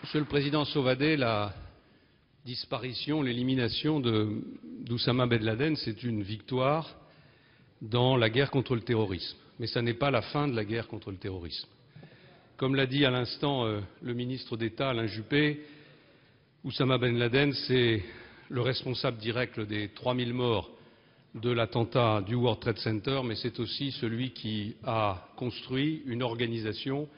Monsieur le Président Sauvadet, la disparition, l'élimination d'Oussama Ben Laden, c'est une victoire dans la guerre contre le terrorisme. Mais ça n'est pas la fin de la guerre contre le terrorisme. Comme l'a dit à l'instant le ministre d'État Alain Juppé, Oussama Ben Laden, c'est le responsable direct des 3000 morts de l'attentat du World Trade Center, mais c'est aussi celui qui a construit une organisation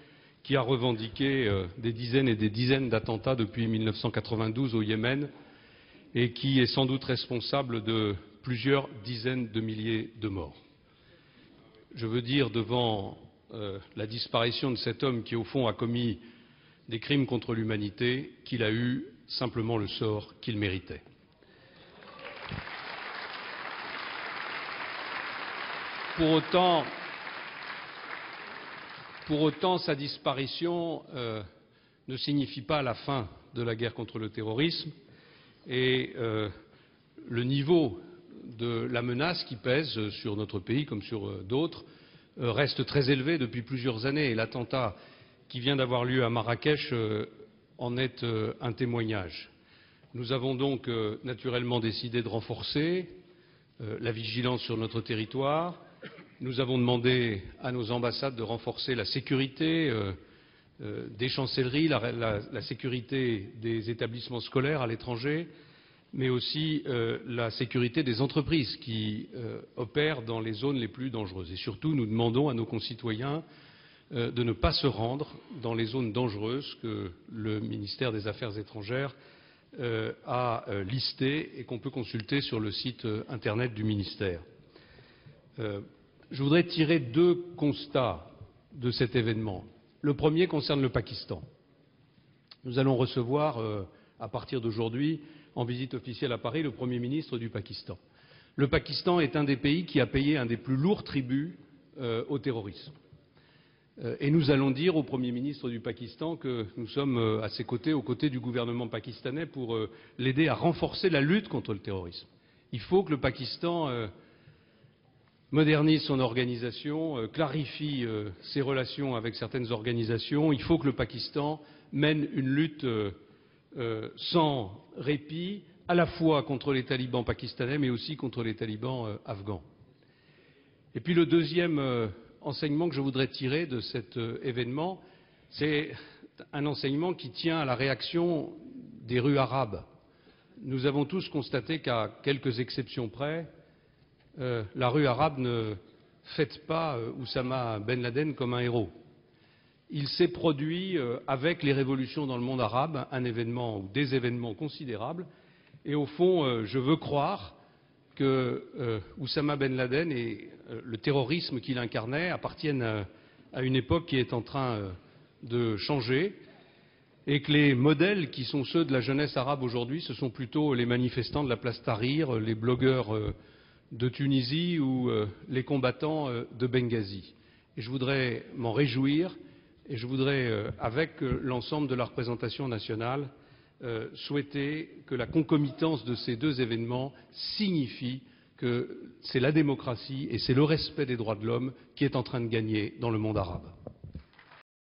qui a revendiqué des dizaines et des dizaines d'attentats depuis 1992 au Yémen et qui est sans doute responsable de plusieurs dizaines de milliers de morts. Je veux dire devant la disparition de cet homme qui, au fond, a commis des crimes contre l'humanité, qu'il a eu simplement le sort qu'il méritait. Pour autant, sa disparition ne signifie pas la fin de la guerre contre le terrorisme et le niveau de la menace qui pèse sur notre pays comme sur d'autres reste très élevé depuis plusieurs années et l'attentat qui vient d'avoir lieu à Marrakech en est un témoignage. Nous avons donc naturellement décidé de renforcer la vigilance sur notre territoire. Nous avons demandé à nos ambassades de renforcer la sécurité des chancelleries, la sécurité des établissements scolaires à l'étranger, mais aussi la sécurité des entreprises qui opèrent dans les zones les plus dangereuses. Et surtout, nous demandons à nos concitoyens de ne pas se rendre dans les zones dangereuses que le ministère des Affaires étrangères a listées et qu'on peut consulter sur le site Internet du ministère. Je voudrais tirer deux constats de cet événement. Le premier concerne le Pakistan. Nous allons recevoir, à partir d'aujourd'hui, en visite officielle à Paris, le Premier ministre du Pakistan. Le Pakistan est un des pays qui a payé un des plus lourds tributs au terrorisme. Et nous allons dire au Premier ministre du Pakistan que nous sommes à ses côtés, aux côtés du gouvernement pakistanais, pour l'aider à renforcer la lutte contre le terrorisme. Il faut que le Pakistan modernise son organisation, clarifie ses relations avec certaines organisations. Il faut que le Pakistan mène une lutte sans répit, à la fois contre les talibans pakistanais, mais aussi contre les talibans afghans. Et puis le deuxième enseignement que je voudrais tirer de cet événement, c'est un enseignement qui tient à la réaction des rues arabes. Nous avons tous constaté qu'à quelques exceptions près, la rue arabe ne fête pas Oussama Ben Laden comme un héros. Il s'est produit avec les révolutions dans le monde arabe un événement ou des événements considérables et au fond je veux croire que Oussama Ben Laden et le terrorisme qu'il incarnait appartiennent à une époque qui est en train de changer et que les modèles qui sont ceux de la jeunesse arabe aujourd'hui, ce sont plutôt les manifestants de la place Tahrir, les blogueurs de Tunisie ou les combattants de Benghazi. Et je voudrais m'en réjouir et je voudrais, avec l'ensemble de la représentation nationale, souhaiter que la concomitance de ces deux événements signifie que c'est la démocratie et c'est le respect des droits de l'homme qui est en train de gagner dans le monde arabe.